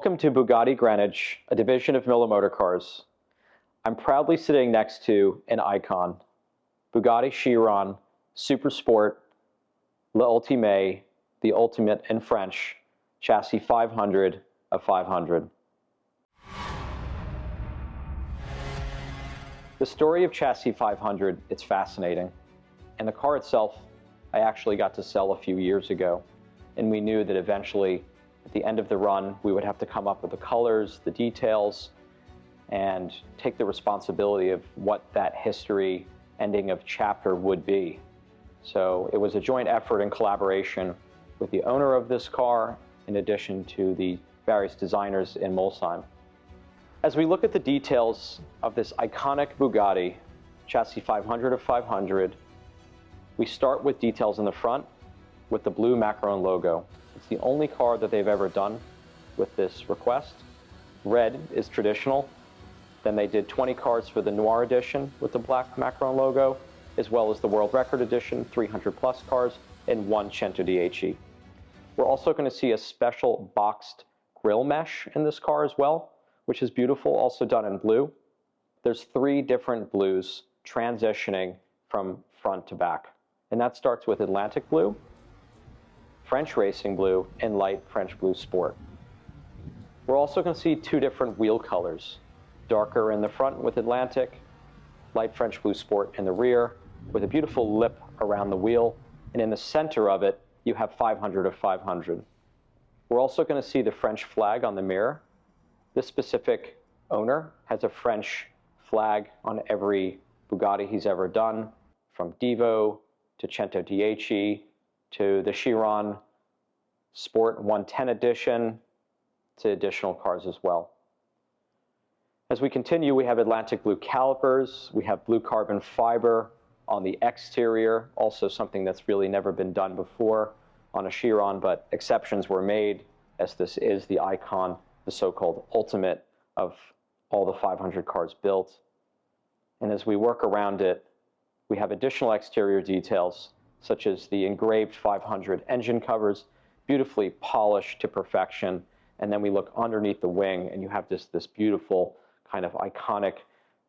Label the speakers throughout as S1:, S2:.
S1: Welcome to Bugatti Greenwich, a division of Miller Motorcars. I'm proudly sitting next to an icon, Bugatti Chiron, Super Sport, L'Ultime, the ultimate in French, chassis 500 of 500. The story of chassis 500, it's fascinating. And the car itself, I actually got to sell a few years ago. And we knew that eventually, at the end of the run, we would have to come up with the colors, the details, and take the responsibility of what that history ending of chapter would be. So it was a joint effort and collaboration with the owner of this car, in addition to the various designers in Molsheim. As we look at the details of this iconic Bugatti, chassis 500 of 500, we start with details in the front with the blue Macron logo. It's the only car that they've ever done with this request. Red is traditional. Then they did 20 cars for the Noir edition with the black Macron logo, as well as the World Record edition, 300 plus cars, and one Cento DHE. We're also going to see a special boxed grille mesh in this car as well, which is beautiful, also done in blue. There's 3 different blues transitioning from front to back. And that starts with Atlantic blue, French Racing Blue, and light French Blue Sport. We're also going to see 2 different wheel colors, darker in the front with Atlantic, light French Blue Sport in the rear, with a beautiful lip around the wheel, and in the center of it, you have 500 of 500. We're also going to see the French flag on the mirror. This specific owner has a French flag on every Bugatti he's ever done, from Divo to Cento DHE, to the Chiron Sport 110 edition, to additional cars as well. As we continue, we have Atlantic blue calipers, we have blue carbon fiber on the exterior, also something that's really never been done before on a Chiron, but exceptions were made as this is the icon, the so-called ultimate of all the 500 cars built. And as we work around it, we have additional exterior details such as the engraved 500 engine covers, beautifully polished to perfection. And then we look underneath the wing and you have this beautiful kind of iconic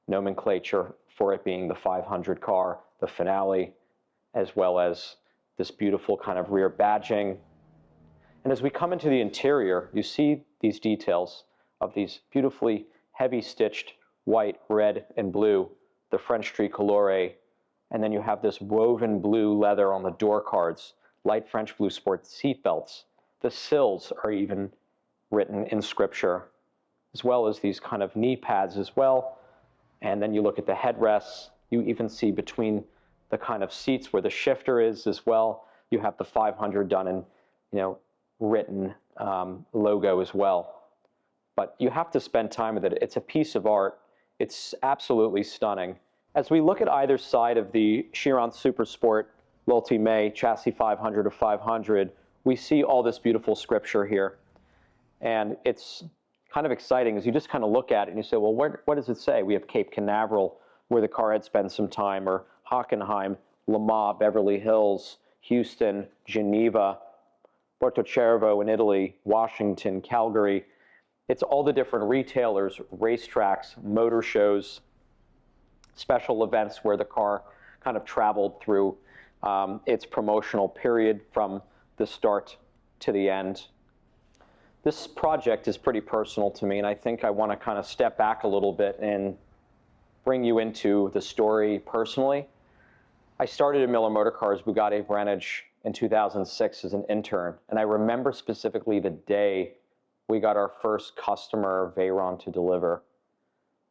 S1: nomenclature for it being the 500 car, the finale, as well as this beautiful kind of rear badging. And as we come into the interior, you see these details of these beautifully heavy stitched white, red, and blue, the French tricolore. And then you have this woven blue leather on the door cards, light French Blue Sport seat belts. The sills are even written in scripture, as well as these kind of knee pads as well. And then you look at the headrests, you even see between the kind of seats where the shifter is as well, you have the 500 done in, written logo as well. But you have to spend time with it. It's a piece of art. It's absolutely stunning. As we look at either side of the Chiron Super Sport L'Ultime chassis 500 of 500, we see all this beautiful scripture here. And it's kind of exciting as you just kind of look at it and you say, well, what does it say? We have Cape Canaveral, where the car had spent some time, or Hockenheim, Le Mans, Beverly Hills, Houston, Geneva, Porto Cervo in Italy, Washington, Calgary. It's all the different retailers, racetracks, motor shows, special events where the car kind of traveled through its promotional period from the start to the end. This project is pretty personal to me, and I think I want to kind of step back a little bit and bring you into the story personally. I started at Miller Motorcars Bugatti Greenwich in 2006 as an intern, and I remember specifically the day we got our first customer Veyron to deliver.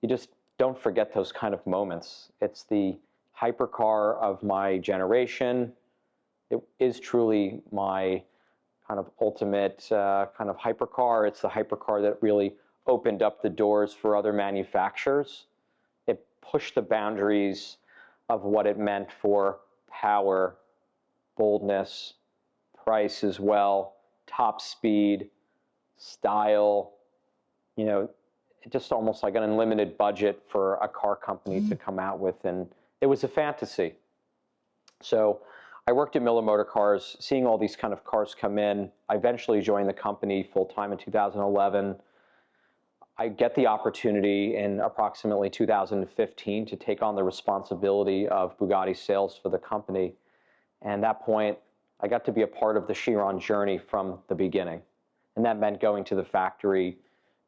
S1: You just don't forget those kind of moments. It's the hypercar of my generation. It is truly my kind of ultimate kind of hypercar. It's the hypercar that really opened up the doors for other manufacturers. It pushed the boundaries of what it meant for power, boldness, price as well, top speed, style, just almost like an unlimited budget for a car company to come out with, and it was a fantasy. So I worked at Miller Motorcars, seeing all these kind of cars come in. I eventually joined the company full-time in 2011, I get the opportunity in approximately 2015 to take on the responsibility of Bugatti sales for the company. And at that point, I got to be a part of the Chiron journey from the beginning. And that meant going to the factory,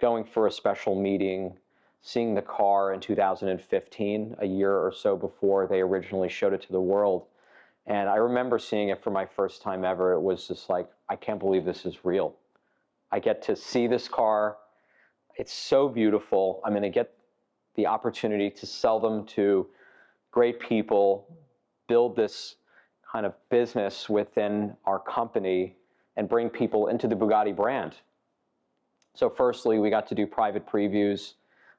S1: going for a special meeting, seeing the car in 2015, a year or so before they originally showed it to the world. And I remember seeing it for my first time ever. It was just like, I can't believe this is real. I get to see this car. It's so beautiful. I'm going to get the opportunity to sell them to great people, build this kind of business within our company, and bring people into the Bugatti brand. So firstly, we got to do private previews.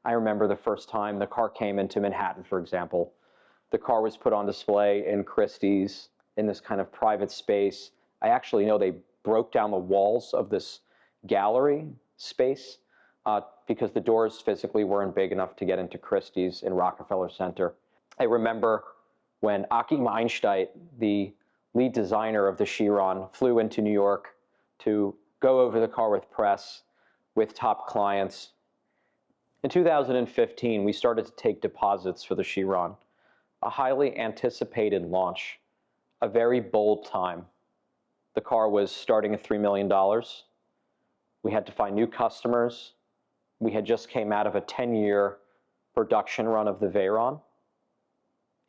S1: I remember the first time the car came into Manhattan, for example. The car was put on display in Christie's in this kind of private space. I actually know they broke down the walls of this gallery space because the doors physically weren't big enough to get into Christie's in Rockefeller Center. I remember when Achim Einstein, the lead designer of the Chiron, flew into New York to go over the car with press, with top clients. In 2015, we started to take deposits for the Chiron, a highly anticipated launch, a very bold time. The car was starting at $3 million. We had to find new customers. We had just came out of a 10-year production run of the Veyron.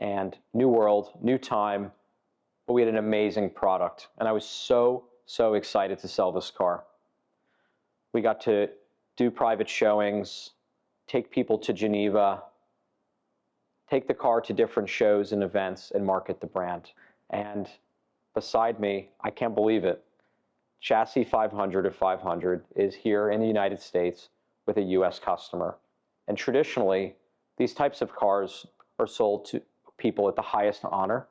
S1: And new world, new time, but we had an amazing product. And I was so excited to sell this car. We got to do private showings, take people to Geneva, take the car to different shows and events, and market the brand. And beside me, I can't believe it, Chassis 500 of 500 is here in the United States with a US customer. And traditionally, these types of cars are sold to people at the highest honor.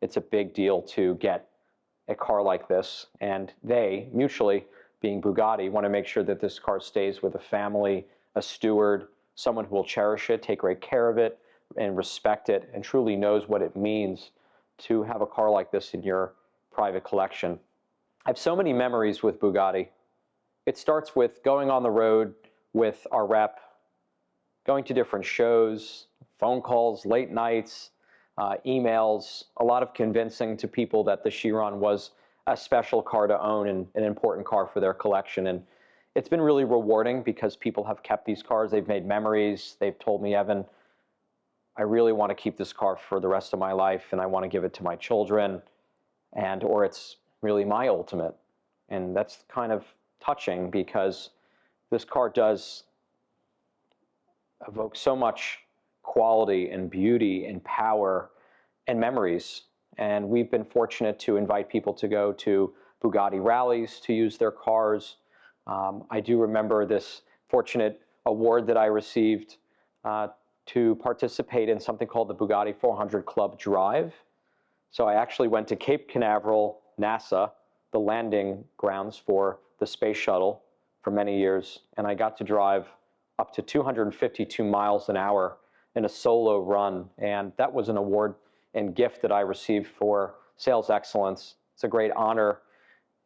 S1: It's a big deal to get a car like this, and they, mutually, being Bugatti, want to make sure that this car stays with a family, a steward, someone who will cherish it, take great care of it, and respect it, and truly knows what it means to have a car like this in your private collection. I have so many memories with Bugatti. It starts with going on the road with our rep, going to different shows, phone calls, late nights, emails, a lot of convincing to people that the Chiron was a special car to own and an important car for their collection. And it's been really rewarding because people have kept these cars. They've made memories. They've told me, Evan, I really want to keep this car for the rest of my life, and I want to give it to my children, or it's really my ultimate. And that's kind of touching because this car does evoke so much quality and beauty and power and memories. And we've been fortunate to invite people to go to Bugatti rallies to use their cars. I do remember this fortunate award that I received to participate in something called the Bugatti 400 Club Drive. So I actually went to Cape Canaveral, NASA, the landing grounds for the space shuttle for many years, and I got to drive up to 252 miles an hour in a solo run, and that was an award and gift that I received for sales excellence. It's a great honor,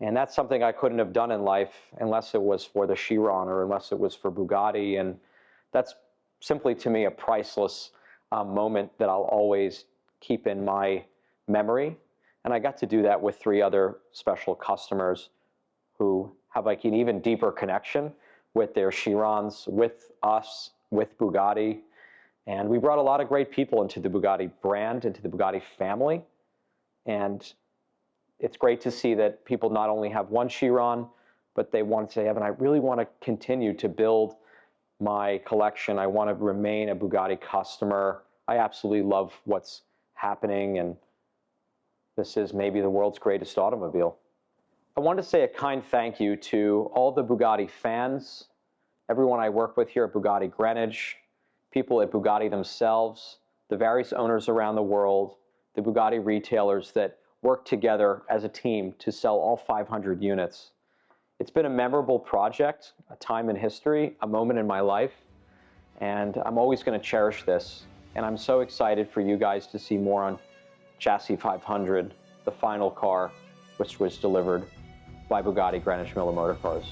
S1: and that's something I couldn't have done in life unless it was for the Chiron or unless it was for Bugatti, and that's simply to me a priceless moment that I'll always keep in my memory. And I got to do that with 3 other special customers who have like an even deeper connection with their Chirons, with us, with Bugatti. And we brought a lot of great people into the Bugatti brand, into the Bugatti family. And it's great to see that people not only have one Chiron, but they want to say, Evan, I really want to continue to build my collection. I want to remain a Bugatti customer. I absolutely love what's happening, and this is maybe the world's greatest automobile. I want to say a kind thank you to all the Bugatti fans, everyone I work with here at Bugatti Greenwich, people at Bugatti themselves, the various owners around the world, the Bugatti retailers that work together as a team to sell all 500 units. It's been a memorable project, a time in history, a moment in my life, and I'm always going to cherish this. And I'm so excited for you guys to see more on Chassis 500, the final car, which was delivered by Bugatti Greenwich Miller Motorcars.